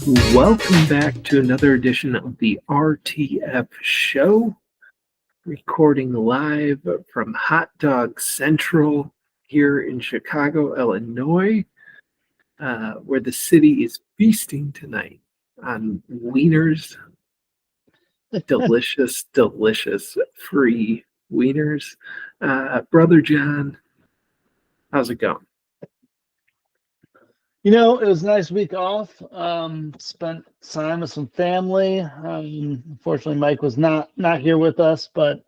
Welcome back to another edition of the RTF Show, recording live from Hot Dog Central here in Chicago, Illinois, where the city is feasting tonight on wieners, delicious, delicious free wieners. Brother John, how's it going? It was a nice week off. Spent time with some family. Unfortunately, Mike was not here with us, but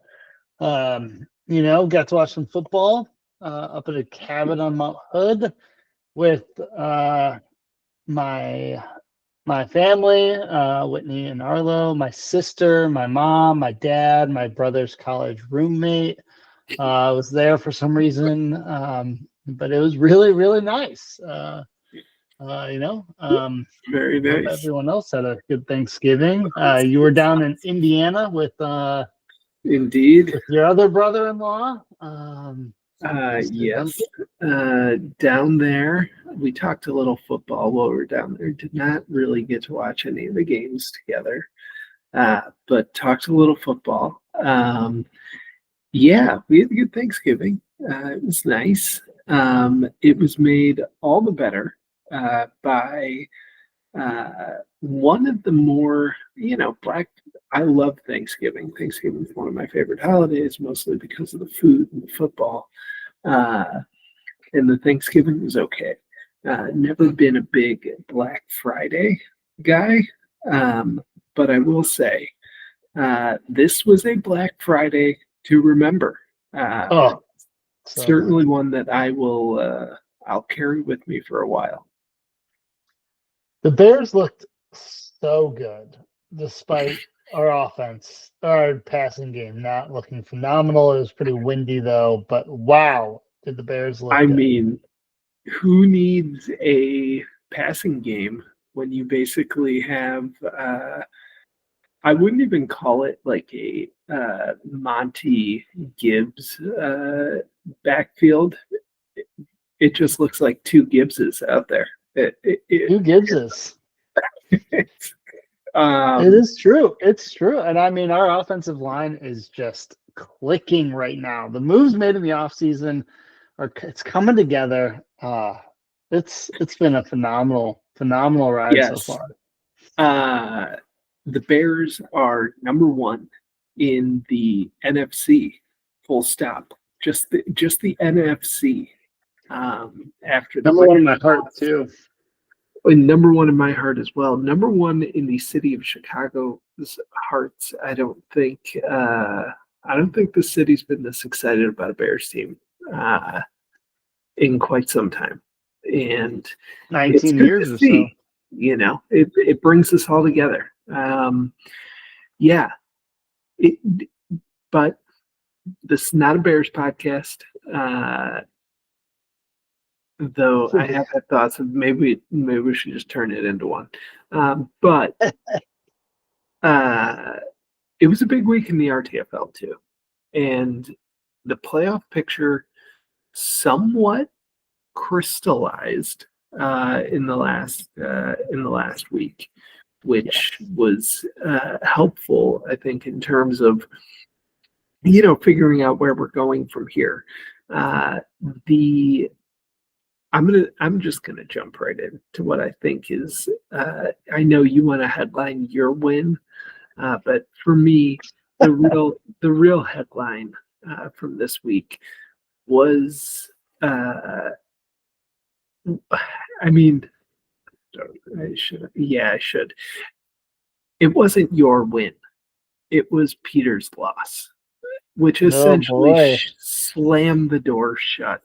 got to watch some football up at a cabin on Mount Hood with my family, Whitney and Arlo, my sister, my mom, my dad, my brother's college roommate. Was there for some reason, but it was really, really nice. Very Hope nice. everyone else had a good Thanksgiving. You were down in Indiana with Indeed. with your other brother-in-law. Yes. Down there, we talked a little football while we were down there. Did not really get to watch any of the games together, but talked a little football. Yeah, we had a good Thanksgiving. It was nice. It was made all the better by one of the more, I love Thanksgiving. Thanksgiving is one of my favorite holidays, mostly because of the food and the football. And the Thanksgiving was okay. Never been a big Black Friday guy, but I will say this was a Black Friday to remember. Certainly one that I'll carry with me for a while. The Bears looked so good, despite our passing game not looking phenomenal. It was pretty windy though, but wow, did the Bears look good. Mean, who needs a passing game when you basically have I wouldn't even call it like a Monty Gibbs backfield. It just looks like two Gibbses out there. Two Gibbses. It is true. It's true. And I mean, our offensive line is just clicking right now. The moves made in the offseason it's coming together. It's been a phenomenal ride so far. The Bears are number one in the NFC. Full stop. Just the NFC. After the number one in my heart too. And number one in my heart as well. Number one in the city of Chicago's hearts. I don't think the city's been this excited about a Bears team in quite some time. And 19 years or so. It brings us all together. But this is not a Bears podcast. Though I have had thoughts of maybe we should just turn it into one. But it was a big week in the RTFL too, and the playoff picture somewhat crystallized in the last week, which was helpful, I think, in terms of figuring out where we're going from here. I'm just gonna jump right into what I think is. I know you want to headline your win, but for me, the real headline from this week was. I should. Yeah, I should. It wasn't your win. It was Peter's loss, which essentially slammed the door shut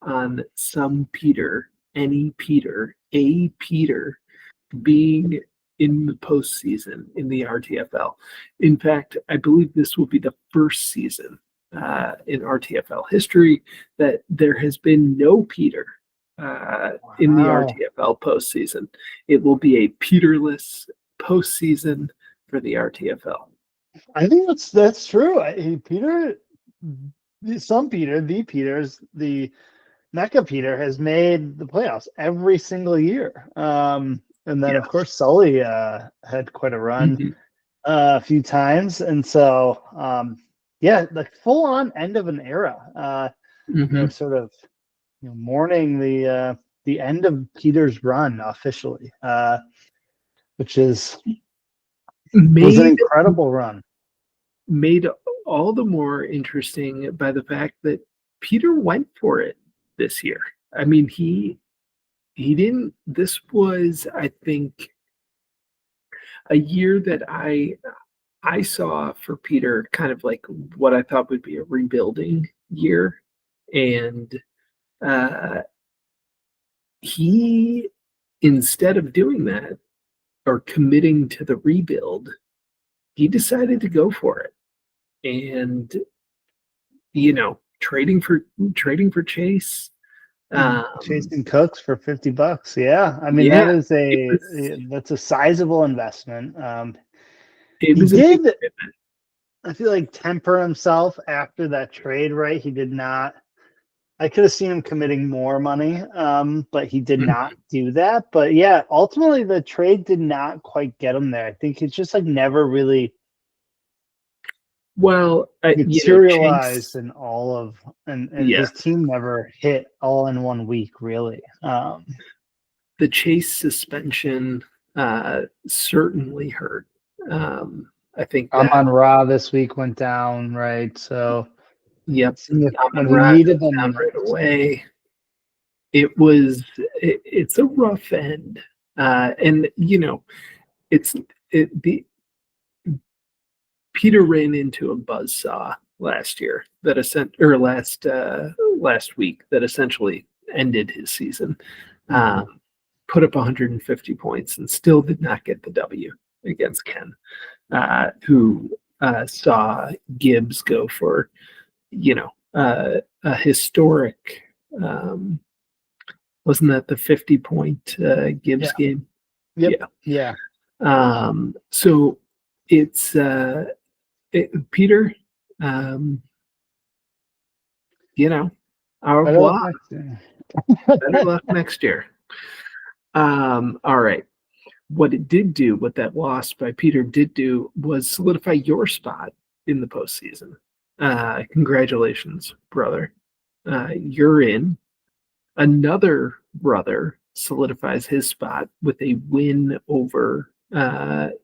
on some Peter, any Peter, a Peter being in the postseason in the RTFL. In fact, I believe this will be the first season in RTFL history that there has been no Peter in the RTFL postseason. It will be a Peterless postseason for the RTFL. I think that's true. Peter, the Mecca Peter has made the playoffs every single year. And then, of course, Sully had quite a run a few times. And so, the full-on end of an era, sort of mourning the end of Peter's run officially, which was an incredible run. Made all the more interesting by the fact that Peter went for it this year. I mean, he didn't. This was, I think, a year that I saw for Peter kind of like what I thought would be a rebuilding year, and he, instead of doing that or committing to the rebuild, he decided to go for it, and trading for Chase. Chasing Cooks for $50. Yeah. I mean, that's a sizable investment. It was I feel like temper himself after that trade, right? He did not. I could have seen him committing more money, but he did not do that. But yeah, ultimately the trade did not quite get him there. I think it's just like never really materialized in all of, and his team never hit all in 1 week, really. The Chase suspension certainly hurt. I think Amon-Ra this week went down, right? So yep, when he needed them right away. It's a rough end, and Peter ran into a buzzsaw last year last week that essentially ended his season. Put up 150 points and still did not get the W against Ken, who saw Gibbs go for a historic. Wasn't that the 50-point Gibbs game? Yep. Yeah. So it's Peter. Our luck. Better luck next year. All right. What that loss by Peter did do was solidify your spot in the postseason. Congratulations, brother. You're in. Another brother solidifies his spot with a win over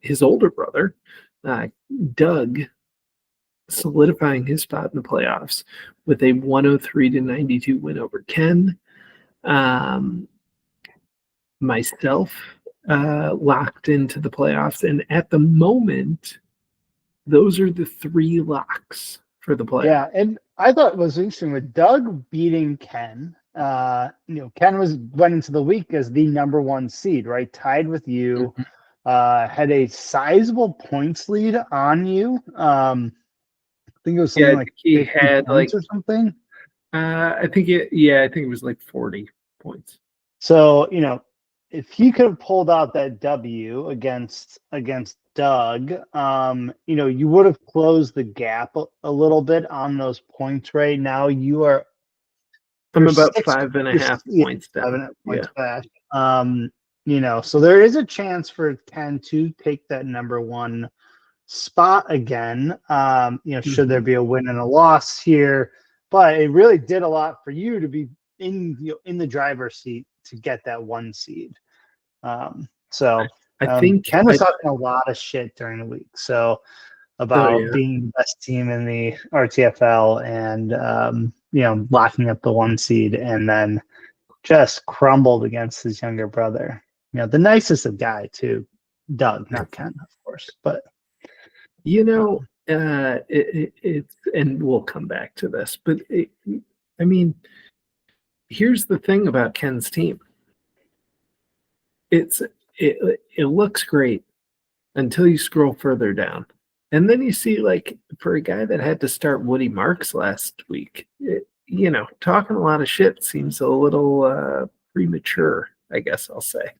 his older brother, Doug, solidifying his spot in the playoffs with a 103-92 win over Ken. Myself locked into the playoffs, and at the moment, those are the 3 locks for the playoffs. Yeah, and I thought it was interesting with Doug beating Ken. Ken went into the week as the number 1 seed, right? Tied with you, had a sizable points lead on you. I think it was something like he had points or something. I think it was like 40 points. So if he could have pulled out that W against Doug, you would have closed the gap a little bit on those points. Right now, I'm about 5.5 points down. 5.5 points back. So there is a chance for Ken to take that number 1 spot again. Should there be a win and a loss here, but it really did a lot for you to be in the driver's seat to get that 1 seed. So I think Ken was talking a lot of shit during the week. So about being the best team in the RTFL and locking up the 1 seed, and then just crumbled against his younger brother. The nicest of guy too, Doug, not Ken, of course, but it's, and we'll come back to this, but here's the thing about Ken's team. It looks great until you scroll further down, and then you see, like, for a guy that had to start Woody Marks last week, talking a lot of shit seems a little premature, I guess I'll say.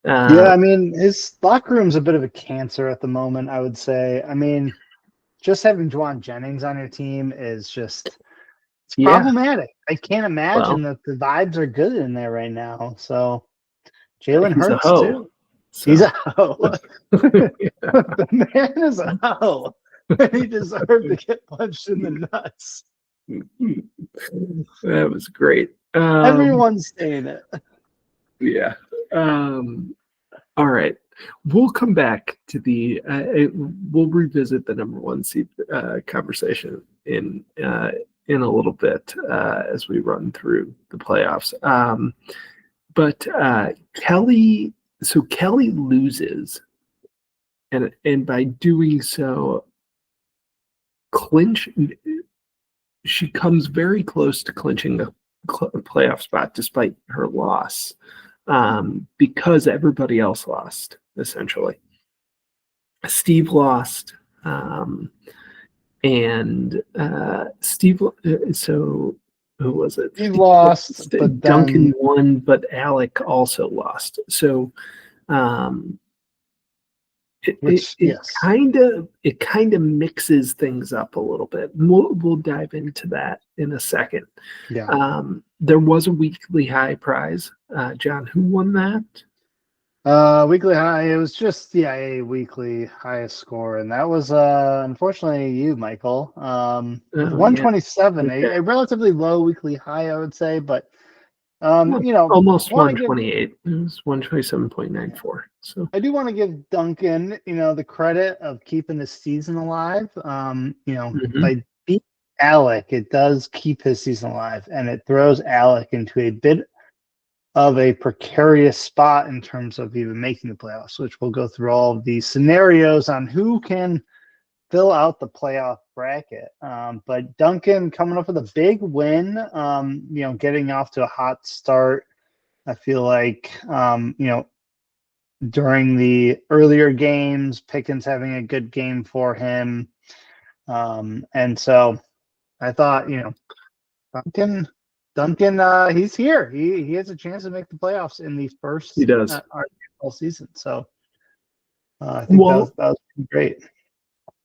His locker room's a bit of a cancer at the moment, I would say. Just having Juwan Jennings on your team is just problematic. I can't imagine that the vibes are good in there right now. So Jalen Hurts too. So. He's a hoe. The man is a hoe. He deserved to get punched in the nuts. That was great. Everyone's saying it. Yeah. All right. We'll come back to we'll revisit the number one seed conversation in a little bit as we run through the playoffs. But Kelly loses, and by doing so, she comes very close to clinching a playoff spot despite her loss, because everybody else lost, essentially. Steve lost, and Steve. So who was it? He lost, but Duncan won, but Alec also lost. So it kind of mixes things up a little bit. We'll dive into that in a second. Yeah. There was a weekly high prize. John, who won that? Weekly high. It was just a weekly highest score, and that was unfortunately you, Michael. 127, a relatively low weekly high, I would say, but almost 128. It was 127.94. So I do want to give Duncan, the credit of keeping the season alive. By beating Alec, it does keep his season alive, and it throws Alec into a bit of a precarious spot in terms of even making the playoffs, which we'll go through all of these scenarios on who can fill out the playoff bracket. But Duncan coming up with a big win, getting off to a hot start. I feel like, during the earlier games, Pickens having a good game for him. And so I thought, Duncan, he's here. He has a chance to make the playoffs in the first RTF season. So I think that was great.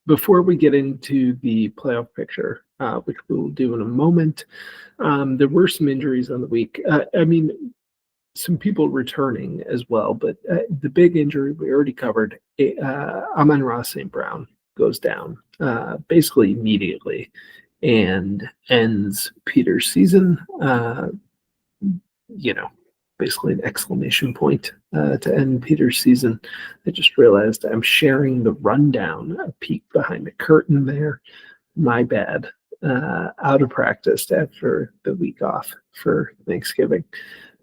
Before we get into the playoff picture, which we'll do in a moment, there were some injuries on the week. Some people returning as well, but the big injury we already covered, Amon-Ra St. Brown goes down basically immediately and ends Peter's season. Basically an exclamation point to end Peter's season. I just realized I'm sharing the rundown, a peek behind the curtain there. My bad. Out of practice after the week off for Thanksgiving.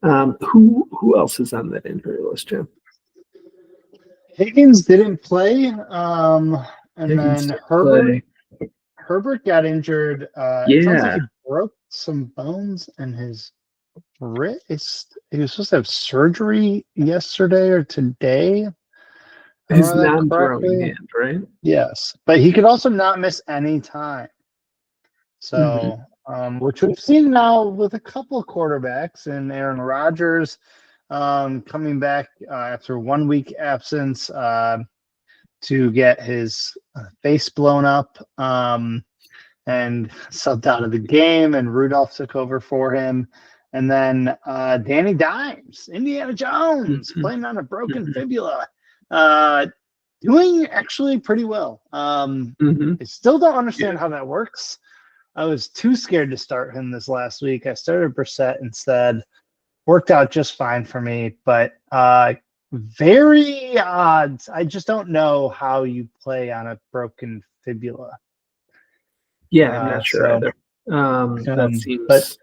Who else is on that injury list, Jim? Higgins didn't play, and then Herbert got injured. It sounds like he broke some bones in his wrist. He was supposed to have surgery yesterday or today. His non-throwing hand, right? Yes, but he could also not miss any time. So, which we've seen now with a couple of quarterbacks, and Aaron Rodgers coming back after 1 week absence to get his face blown up and subbed out of the game, and Rudolph took over for him. And then Danny Dimes, Indiana Jones, playing on a broken fibula, doing actually pretty well. I still don't understand how that works. I was too scared to start him this last week. I started Brissett instead. Worked out just fine for me, but very odd. I just don't know how you play on a broken fibula. Yeah, I'm not sure either. That seems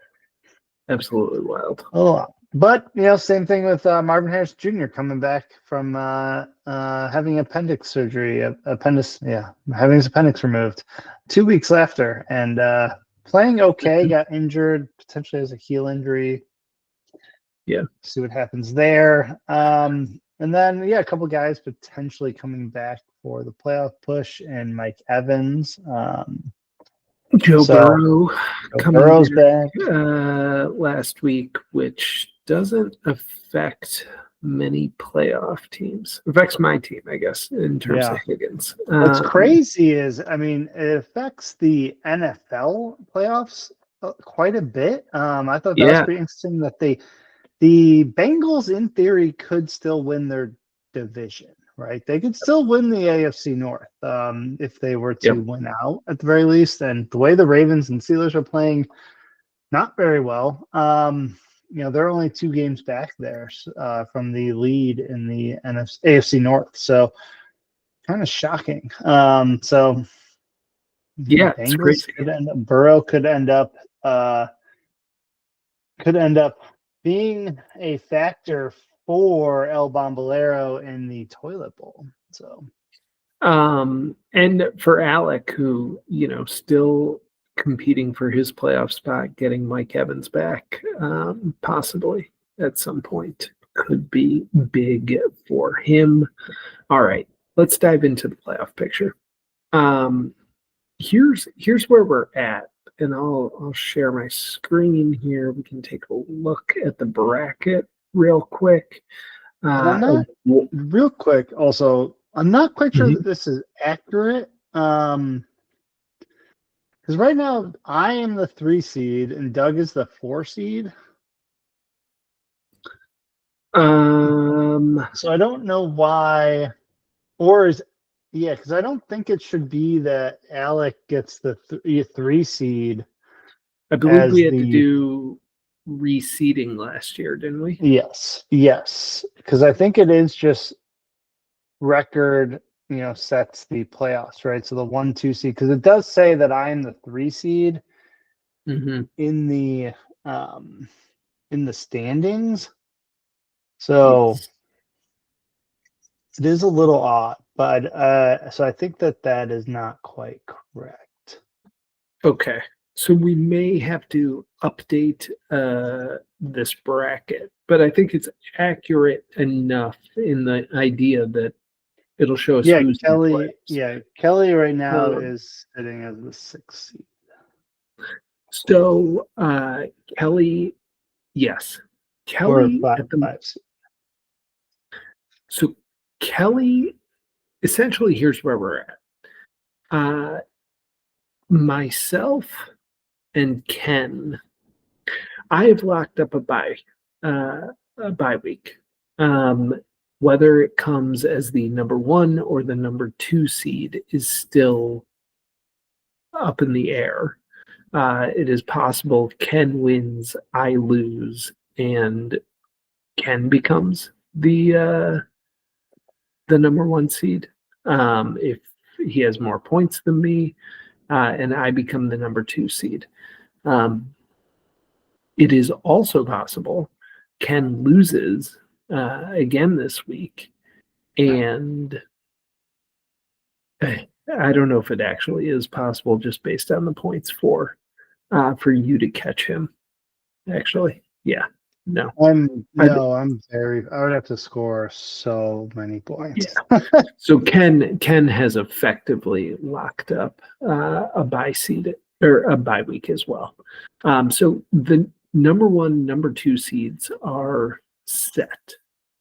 absolutely wild. Oh, but same thing with Marvin Harris Jr. coming back from having appendix surgery, having his appendix removed 2 weeks after, and playing okay. Got injured, potentially has a heel injury. Yeah, see what happens there. And then a couple guys potentially coming back for the playoff push, and Mike Evans. Joe Burrow Burrow's back last week, which doesn't affect many playoff teams. It affects my team, I guess, in terms of Higgins. What's crazy is, it affects the NFL playoffs quite a bit. I thought that was pretty interesting that the Bengals, in theory, could still win their division, right? They could still win the AFC North if they were to win out at the very least. And the way the Ravens and Steelers are playing, not very well. They're only 2 games back there from the lead in the AFC North. So kind of shocking. It's crazy. Burrow could end up being a factor for El Bombolero in the toilet bowl. So, and for Alec, who still competing for his playoff spot, getting Mike Evans back, possibly at some point, could be big for him. All right, let's dive into the playoff picture. Here's where we're at, and I'll share my screen here. We can take a look at the bracket real quick. Real quick, also, I'm not quite sure that this is accurate. Because right now I am the 3 seed and Doug is the 4 seed. So I don't know why, because I don't think it should be that Alec gets the 3 seed. I believe we had to do reseeding last year, didn't we? Yes, because I think it is just record, sets the playoffs, right? So the 1-2 seed, because it does say that I am the 3 seed in the standings. So it is a little odd, but so I think that is not quite correct. Okay, so we may have to update this bracket, but I think it's accurate enough in the idea that it'll show us who's Kelly. Kelly right now is sitting as the 6th seed. So Kelly, yes, Kelly at the 5 seed. So Kelly, essentially, here's where we're at. Myself and Ken, I have locked up a bye week. Whether it comes as the number 1 or the number 2 seed is still up in the air. It is possible Ken wins, I lose, and Ken becomes the number 1 seed if he has more points than me, and I become the number 2 seed. It is also possible Ken loses again this week, and I don't know if it actually is possible just based on the points for you to catch him. Actually, yeah. No. I would have to score so many points. Yeah. So Ken has effectively locked up a bye seed or a bye week as well. So the number 1, number 2 seeds are set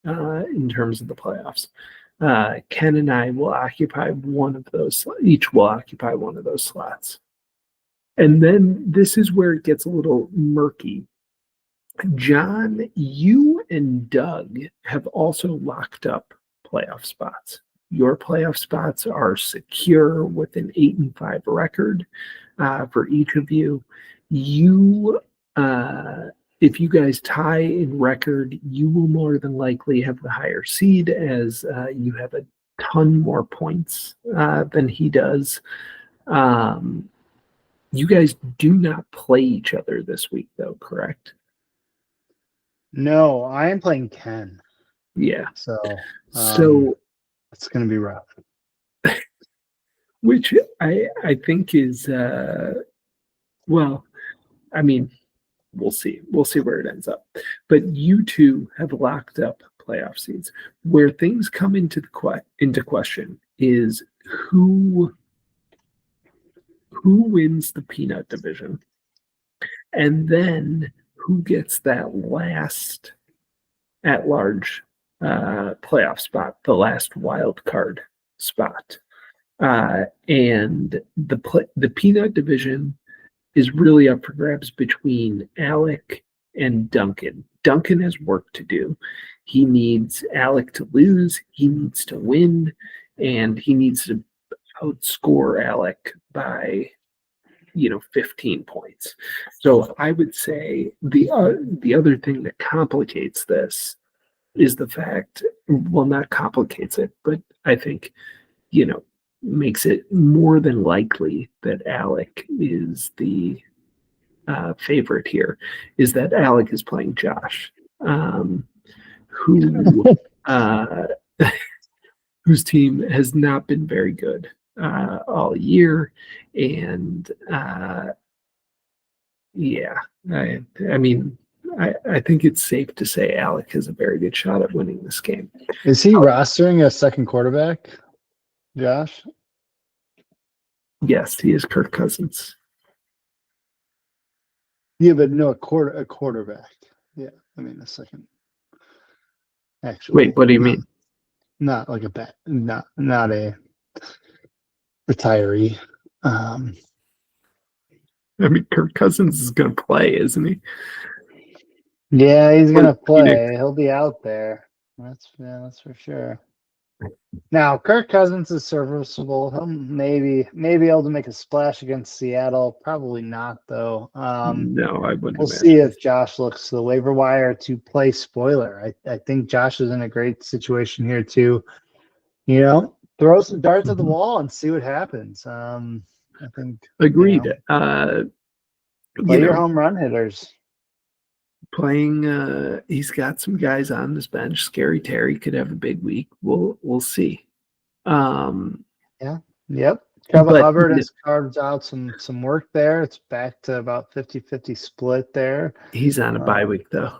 in terms of the playoffs. Ken and I will occupy one of those. Each will occupy one of those slots. And then this is where it gets a little murky. John, you and Doug have also locked up playoff spots. Your playoff spots are secure with an 8-5 record for each of you. If you guys tie in record, you will more than likely have the higher seed, as you have a ton more points than he does. You guys do not play each other this week, though, correct? No, I am playing Ken. Yeah. So it's going to be rough. Which I think is, well, I mean, we'll see. We'll see where it ends up. But you two have locked up playoff seeds. Where things come into question is who wins the peanut division, and then who gets that last at-large playoff spot, the last wild card spot. And the peanut division is really up for grabs between Alec and Duncan. Duncan has work to do. He needs Alec to lose. He needs to win, and he needs to outscore Alec by 15 points. So I would say the other thing that complicates this is the fact, well, not complicates it, but I think, makes it more than likely that Alec is the favorite here, is that Alec is playing Josh, who whose team has not been very good all year, and I think it's safe to say Alec has a very good shot at winning this game. Is he rostering a second quarterback, Josh? Yes, he is Kirk Cousins. Yeah, but no, a quarterback. Yeah, I mean a second. Actually, wait, what do you mean? Not like a bet, not a retiree. Kirk Cousins is going to play, isn't he? Yeah, he's going to play. He'll be out there. That's for sure. Now, Kirk Cousins is serviceable. He'll maybe able to make a splash against Seattle. Probably not, though. No, I wouldn't. We'll see if Josh looks to the waiver wire to play spoiler. I think Josh is in a great situation here to, throw some darts at the wall and see what happens. I think. Agreed. Play your home run hitters. Playing, he's got some guys on this bench. Scary Terry could have a big week. We'll see. Yeah. Yep. Trevor Hubbard has carved out some work there. It's back to about 50-50 split there. He's on a bye week though.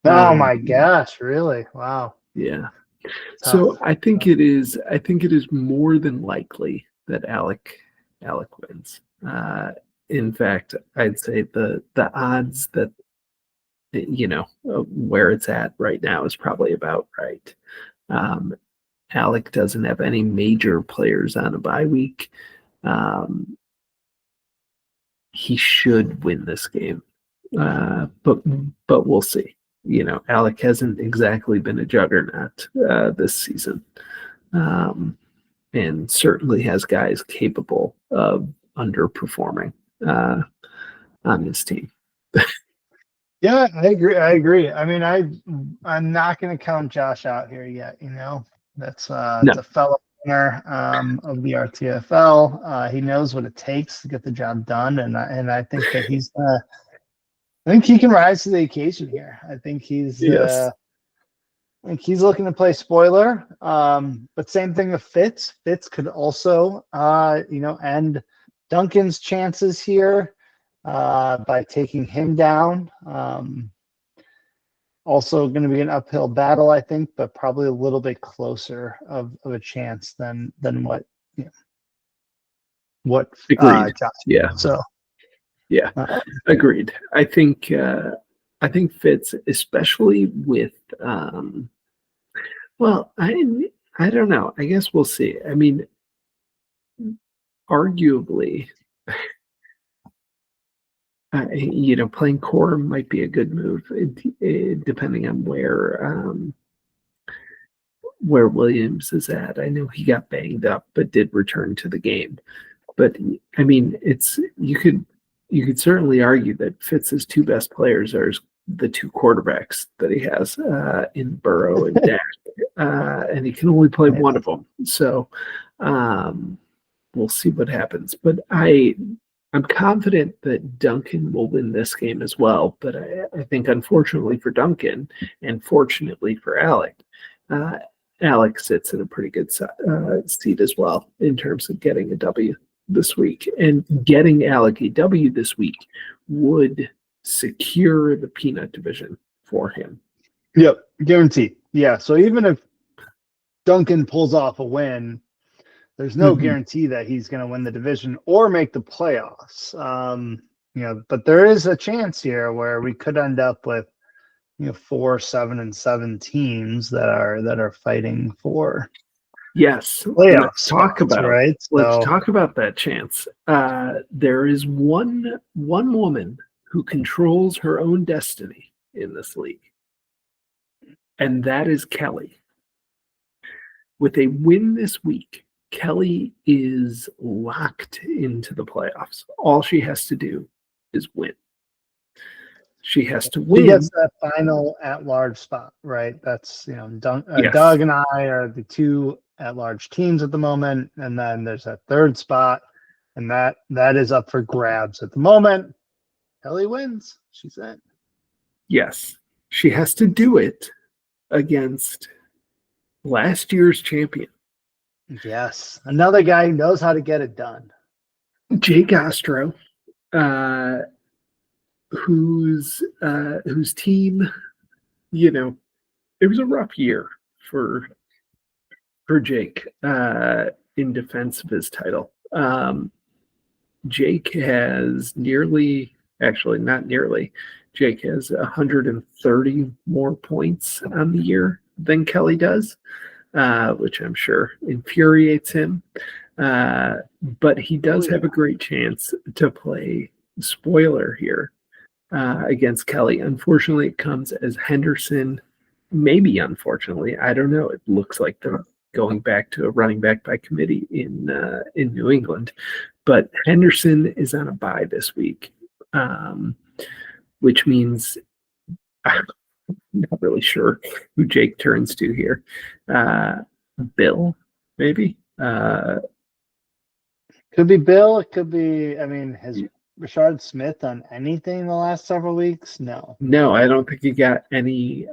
Oh my gosh! Really? Wow. Yeah. Tough. So I think it is more than likely that Alec wins. In fact, I'd say the odds that where it's at right now is probably about right. Alec doesn't have any major players on a bye week. He should win this game, but we'll see. Alec hasn't exactly been a juggernaut this season, and certainly has guys capable of underperforming on his team. Yeah, I agree. I mean, I'm not going to count Josh out here yet. That's the fellow winner of the RTFL. He knows what it takes to get the job done, and I think that I think he can rise to the occasion here. I think he's looking to play spoiler. But same thing with Fitz. Fitz could also end Duncan's chances here by taking him down. Also going to be an uphill battle, I think, but probably a little bit closer of a chance than what agreed. Yeah. So yeah, agreed. I think Fitz, especially with well, I don't know. I guess we'll see. I mean, arguably, playing core might be a good move, depending on where Williams is at. I know he got banged up, but did return to the game. But I mean, you could certainly argue that Fitz's two best players are the two quarterbacks that he has in Burrow and Dak, and he can only play one of them. So we'll see what happens. But I'm confident that Duncan will win this game as well. But I think, unfortunately for Duncan and fortunately for Alec, Alec sits in a pretty good seat as well in terms of getting a W this week. And getting Alec a W this week would secure the peanut division for him. Yep, guaranteed. Yeah, so even if Duncan pulls off a win, there's no guarantee that he's going to win the division or make the playoffs. But there is a chance here where we could end up with 4, 7, and 7 teams that are fighting for playoffs. Let's talk about that chance. There is one woman who controls her own destiny, in this league, and that is Kelly. With a win this week, Kelly is locked into the playoffs. All she has to do is win. She has to win. She gets that final at-large spot, right? That's, Yes. Doug and I are the two at-large teams at the moment, and then there's that third spot, and that is up for grabs at the moment. Kelly wins. She's in. Yes. She has to do it against last year's champion. Yes. Another guy who knows how to get it done. Jake Ostro, whose team, it was a rough year for Jake in defense of his title. Jake has Jake has 130 more points on the year than Kelly does, which I'm sure infuriates him. But he does have a great chance to play spoiler here against Kelly. Unfortunately, it comes as Henderson. Maybe unfortunately, I don't know. It looks like they're going back to a running back by committee in New England. But Henderson is on a bye this week, which means I'm not really sure who Jake turns to here. Bill, maybe? Could be Bill. It could be, has Rashard Smith done anything the last several weeks? No. No, I don't think he got any.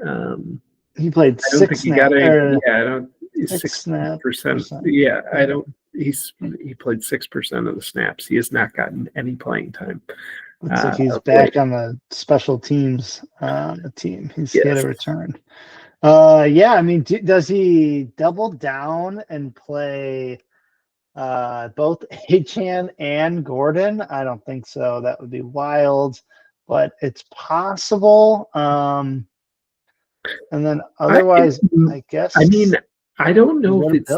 He played I don't think he got any. Yeah, I don't. 6%. Yeah, I don't. He played 6% of the snaps. He has not gotten any playing time. Looks like he's back on the special teams team. He's got a return. Does he double down and play both Achane and Gordon? I don't think so. That would be wild, but it's possible. And then otherwise, I guess. I don't know if it's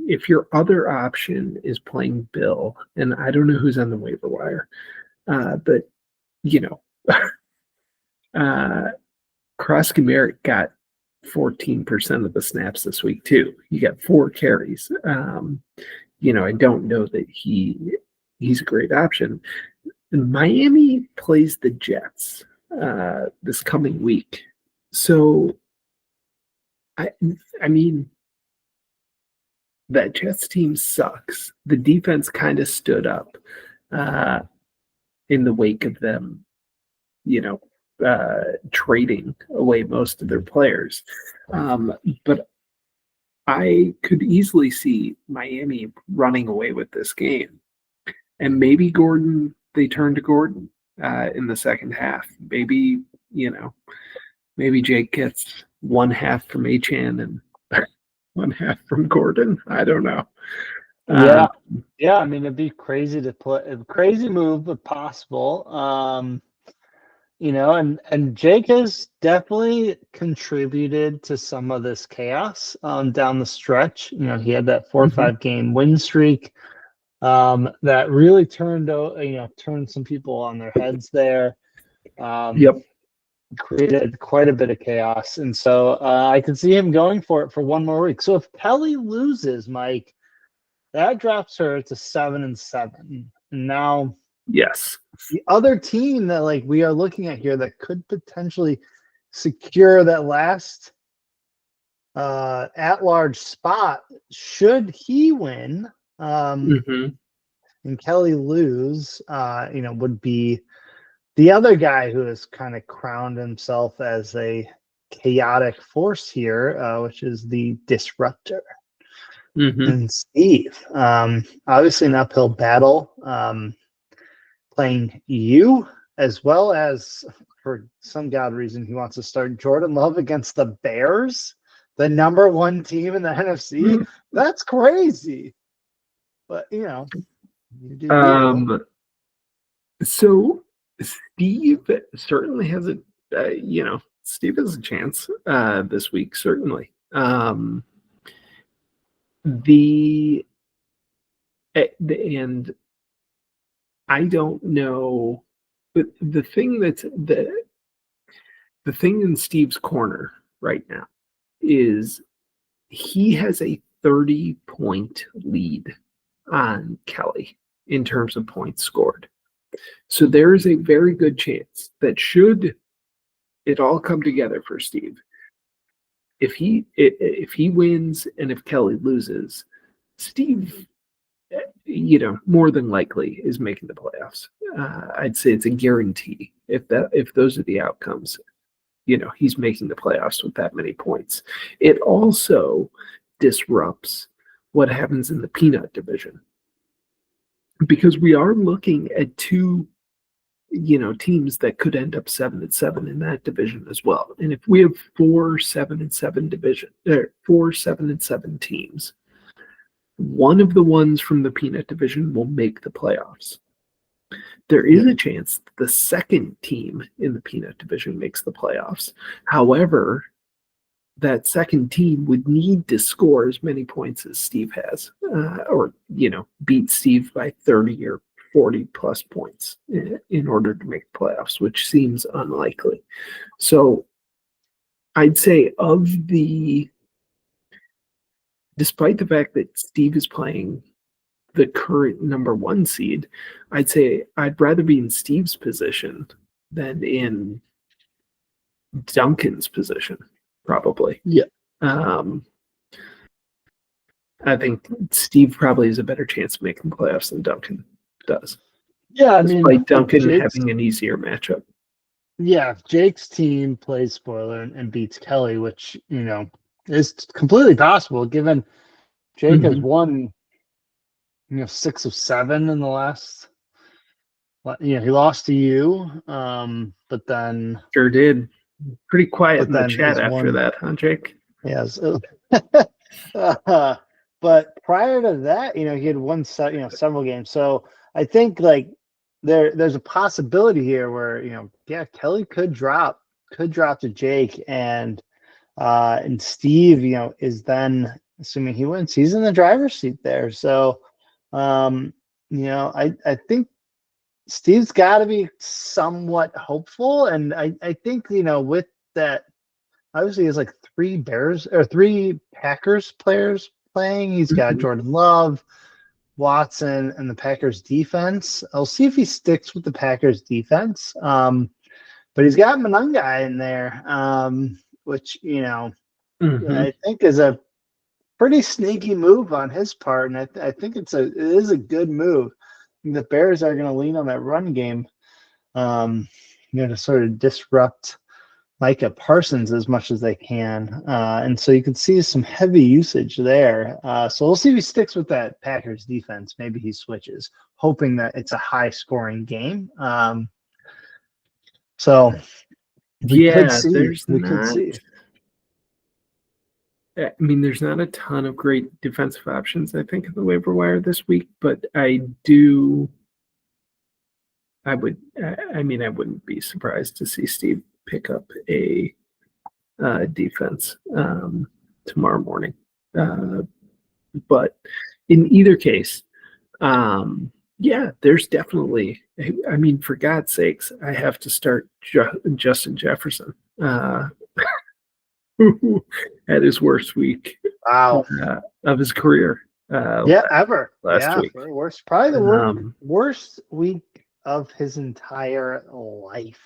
if your other option is playing Bill, and I don't know who's on the waiver wire, but Krosky-Merritt got 14% of the snaps this week too. He got 4 carries. I don't know that he's a great option. Miami plays the Jets this coming week, so that Jets team sucks. The defense kind of stood up in the wake of them, trading away most of their players. But I could easily see Miami running away with this game. And maybe they turn to Gordon in the second half. Maybe Jake gets one half from Achane and one half from Gordon. I don't know. It'd be crazy to play. A crazy move, but possible. And Jake has definitely contributed to some of this chaos down the stretch. He had that 4 or 5 game win streak that really turned some people on their heads there. Created quite a bit of chaos, and so I can see him going for it for one more week. So if Kelly loses, Mike, that drops her to 7-7. And now, yes, the other team that we are looking at here that could potentially secure that last at-large spot, should he win, and Kelly lose, would be the other guy who has kind of crowned himself as a chaotic force here, which is the disruptor. And Steve, obviously an uphill battle, playing you, as well as, for some god reason, he wants to start Jordan Love against the Bears, the number 1 team in the NFC. That's crazy. But, you do you. So Steve certainly has Steve has a chance this week, certainly. And I don't know But the thing the thing in Steve's corner right now is he has a 30-point lead on Kelly in terms of points scored. So there is a very good chance that should it all come together for Steve, if he wins and if Kelly loses, Steve, more than likely is making the playoffs. I'd say it's a guarantee if those are the outcomes. He's making the playoffs with that many points. It also disrupts what happens in the peanut division, because we are looking at two teams that could end up 7-7 in that division as well. And if we have 4 7-7 teams, one of the ones from the peanut division will make the playoffs. There is a chance the second team in the peanut division makes the playoffs. However, that second team would need to score as many points as Steve has, or beat Steve by 30 or 40 plus points in order to make the playoffs, which seems unlikely. So I'd say despite the fact that Steve is playing the current number 1 seed, I'd say I'd rather be in Steve's position than in Duncan's position, probably. Yeah. I think Steve probably has a better chance of making the playoffs than Duncan does. Yeah, despite Duncan having an easier matchup. Yeah, if Jake's team plays spoiler and beats Kelly, which is completely possible, given Jake has won 6 of 7 in the last. He lost to you, but then sure did. Pretty quiet in the chat after that, huh, Jake? Yes. But prior to that, he had won several games. So I think there's a possibility here where Kelly could drop to Jake, and Steve is then, assuming he wins, he's in the driver's seat there. So I think Steve's got to be somewhat hopeful, and I think with that, obviously he has 3 Packers players playing. He's got Jordan Love, Watson, and the Packers defense. I'll see if he sticks with the Packers defense. But he's got Monangai in there, which I think is a pretty sneaky move on his part, and I think it is a good move. The Bears are going to lean on that run game, to sort of disrupt Micah Parsons as much as they can. And so you can see some heavy usage there. So we'll see if he sticks with that Packers defense. Maybe he switches, hoping that it's a high-scoring game. So we could see. There's not a ton of great defensive options, I think, in the waiver wire this week, but I wouldn't be surprised to see Steve pick up a defense tomorrow morning. But in either case, there's definitely, for God's sakes, I have to start Justin Jefferson. At his worst week of his career. Ever. Last week. Probably the worst week of his entire life.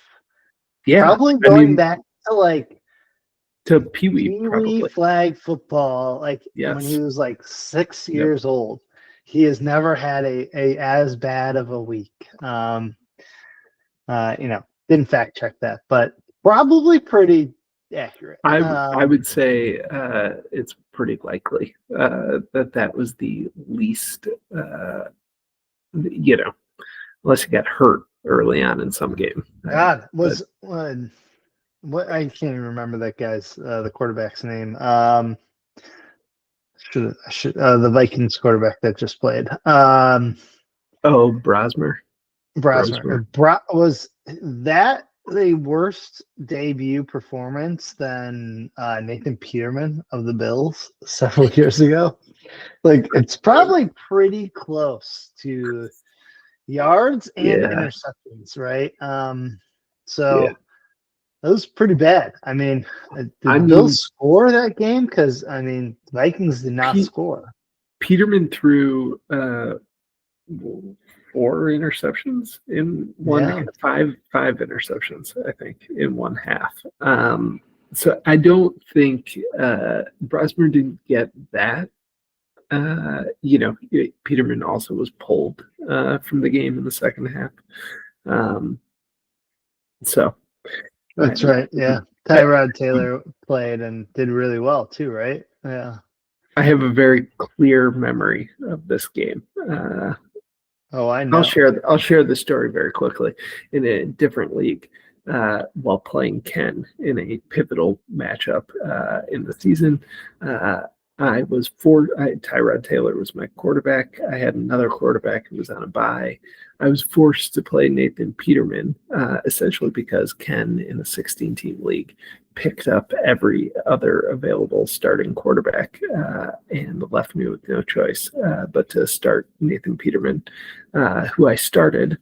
Yeah. Probably going back to Pee Wee flag football, when he was 6 years old. He has never had a as bad of a week. Didn't fact check that, but probably pretty accurate. I would say it's pretty likely that was the least, unless he got hurt early on in some game. What I can't even remember that guy's the quarterback's name. The Vikings quarterback that just played. Brosmer. Was that a worse debut performance than Nathan Peterman of the Bills several years ago? It's probably pretty close to yards and interceptions, right? So that was pretty bad. I mean, did Bills score that game? Because I mean, Vikings did not score. Peterman threw 4 interceptions in one five interceptions, I think, in one half. So I don't think Brosmer didn't get that. Peterman also was pulled from the game in the second half. So that's right. Yeah. Tyrod Taylor played and did really well too, right? Yeah. I have a very clear memory of this game. I know. I'll share the story very quickly. In a different league, while playing Ken in a pivotal matchup in the season, Tyrod Taylor was my quarterback. I had another quarterback who was on a bye. I was forced to play Nathan Peterman, essentially because Ken in a 16-team league picked up every other available starting quarterback and left me with no choice but to start Nathan Peterman, who I started,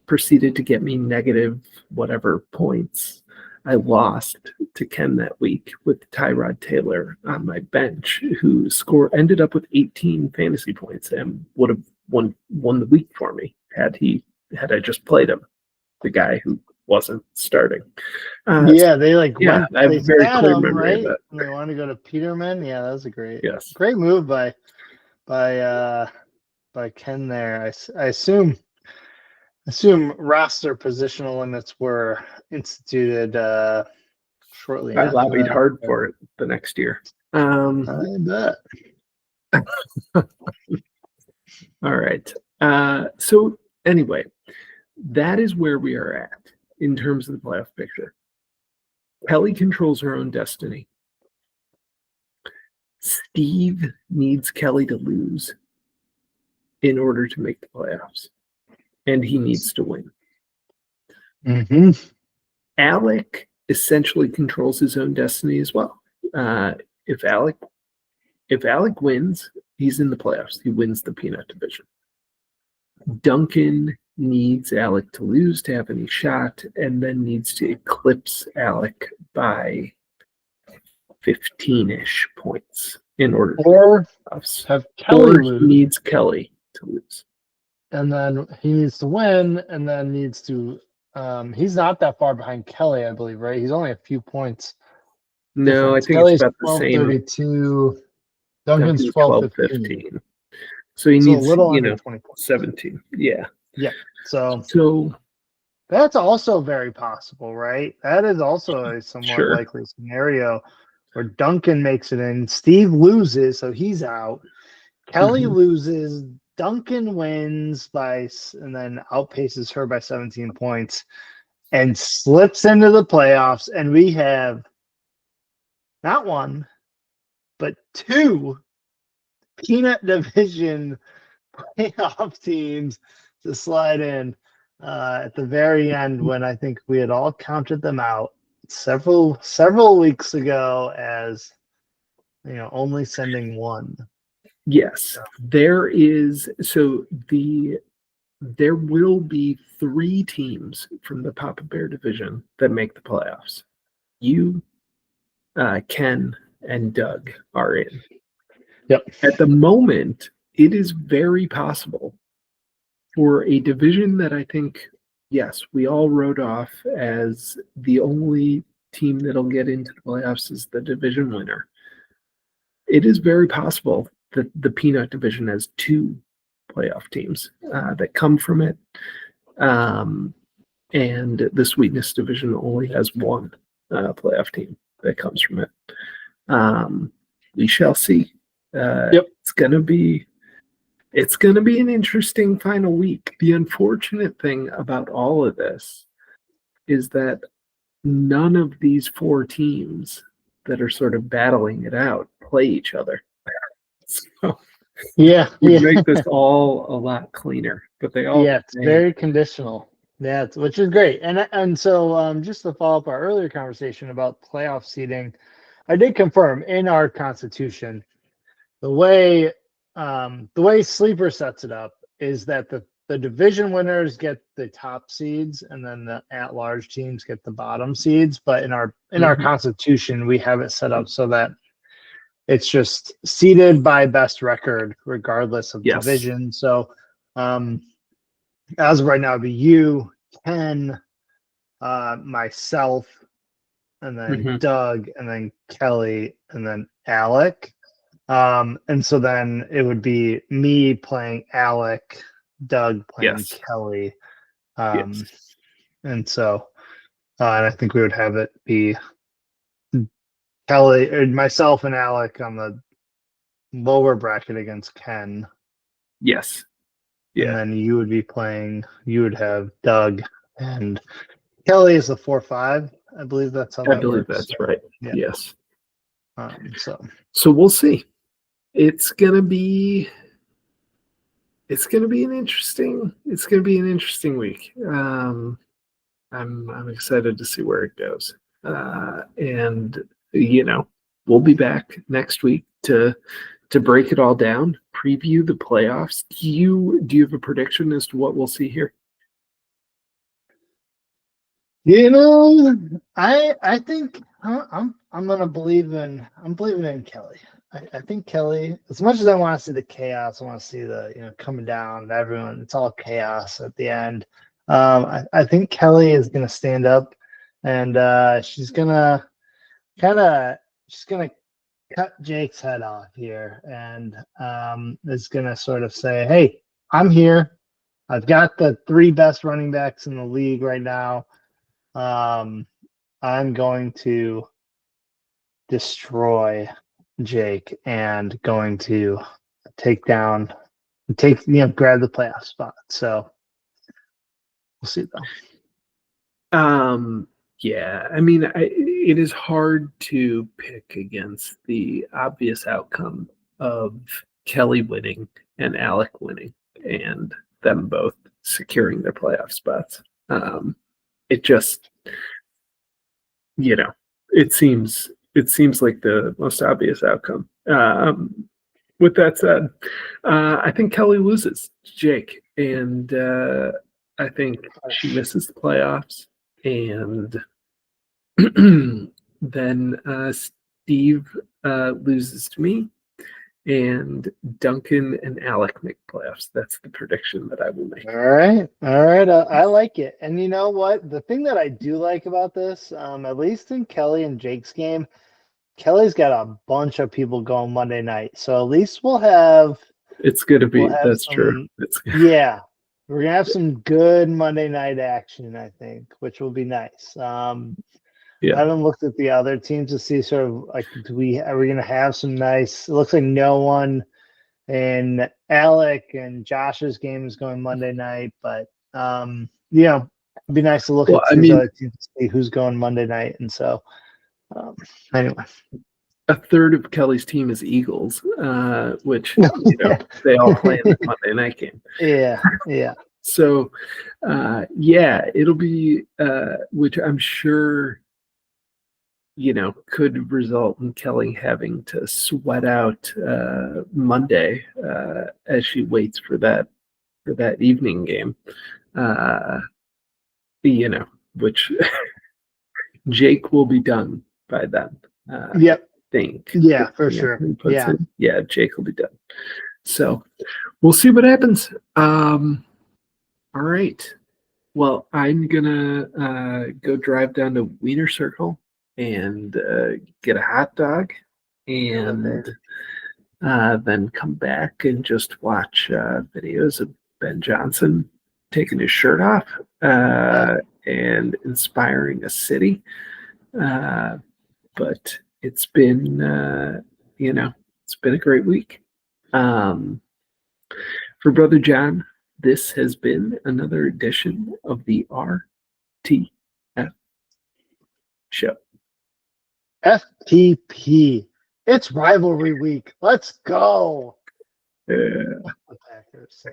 proceeded to get me negative whatever points. I lost to Ken that week with Tyrod Taylor on my bench, who ended up with 18 fantasy points and would have won the week for me had I just played him, the guy who wasn't starting. I have a very clear memory right? of that. They want to go to Peterman. Yeah, that was a great move by Ken there. I assume roster positional limits were instituted shortly. I lobbied hard for it the next year. I bet. All right. So anyway, that is where we are at in terms of the playoff picture. Kelly controls her own destiny. Steve needs Kelly to lose in order to make the playoffs, and he needs to win. Mm-hmm. Alec essentially controls his own destiny as well. If Alec wins, he's in the playoffs. He wins the peanut division. Duncan needs Alec to lose to have any shot, and then needs to eclipse Alec by 15-ish points in order to have Kelly lose. He needs Kelly to lose. And then he needs to win, and then needs to he's not that far behind Kelly, I believe, right? He's only a few points. No, I think Kelly's it's about the same. 12-32. Duncan's 12-15. So he needs, a little under 20 points. 17. Yeah. Yeah. So that's also very possible, right? That is also a somewhat likely scenario where Duncan makes it in. Steve loses, so he's out. Kelly loses. Duncan wins and then outpaces her by 17 points and slips into the playoffs. And we have not one, but 2 peanut division playoff teams to slide in at the very end, when I think we had all counted them out several weeks ago as only sending one. Yes, there is. So there will be 3 teams from the Papa Bear division that make the playoffs. You, Ken, and Doug are in. Yep. At the moment, it is very possible for a division that I think, yes, we all wrote off as the only team that'll get into the playoffs is the division winner. It is very possible that the peanut division has 2 playoff teams that come from it. And the sweetness division only has 1 playoff team that comes from it. We shall see. It's gonna be an interesting final week. The unfortunate thing about all of this is that none of these 4 teams that are sort of battling it out play each other. So make this all a lot cleaner. But they all it's very conditional. Yeah, which is great. And so just to follow up our earlier conversation about playoff seeding, I did confirm in our constitution the way Sleeper sets it up is that the division winners get the top seeds, and then the at-large teams get the bottom seeds. But in our constitution, we have it set up so that it's just seeded by best record, regardless of division. So, as of right now, it'd be you, Ken, myself, and then Doug, and then Kelly, and then Alec. And so then it would be me playing Alec, Doug playing Kelly. And so, and I think we would have it be Kelly, or myself and Alec on the lower bracket against Ken. Yes. Yeah. And then you would have Doug, and Kelly is the 4-5. I believe that's how that works. I believe that's right. Yeah. Yes. So we'll see. It's gonna be an interesting week. I'm excited to see where it goes. And we'll be back next week to break it all down, preview the playoffs. Do you have a prediction as to what we'll see here? I think I'm gonna believe in Kelly. I think Kelly, as much as I want to see the chaos, I want to see the coming down, everyone, it's all chaos at the end. I think Kelly is gonna stand up, and she's gonna cut Jake's head off here, and is gonna sort of say, "Hey, I'm here. I've got the 3 best running backs in the league right now. I'm going to destroy Jake and going to grab the playoff spot." So we'll see though. Yeah, I mean, it is hard to pick against the obvious outcome of Kelly winning and Alec winning and them both securing their playoff spots. It just, it seems like the most obvious outcome. With that said, I think Kelly loses to Jake, and I think she misses the playoffs, and then Steve loses to me, and Duncan and Alec make playoffs. That's the prediction that I will make. All right. I like it. And you know what? The thing that I do like about this, at least in Kelly and Jake's game, Kelly's got a bunch of people going Monday night. So at least we'll have. It's going to be. That's true. Yeah. We're going to have some good Monday night action, I think, which will be nice. I haven't looked at the other teams to see sort of like, are we going to have some nice, it looks like no one in Alec and Josh's game is going Monday night, but it'd be nice to look at these other teams to see who's going Monday night. And so anyway. A third of Kelly's team is Eagles, which they all play in the Monday night game. Yeah. So it'll be which I'm sure could result in Kelly having to sweat out Monday as she waits for that evening game. Which Jake will be done by then. Yep. Think. Yeah, for sure. Yeah, Jake will be done. So we'll see what happens. All right. Well, I'm gonna go drive down to Wiener Circle and get a hot dog, and then come back and just watch videos of Ben Johnson taking his shirt off and inspiring a city. But it's been, it's been a great week. For Brother John, this has been another edition of the RTF Show. FTP. It's rivalry week. Let's go. Yeah. The Packers.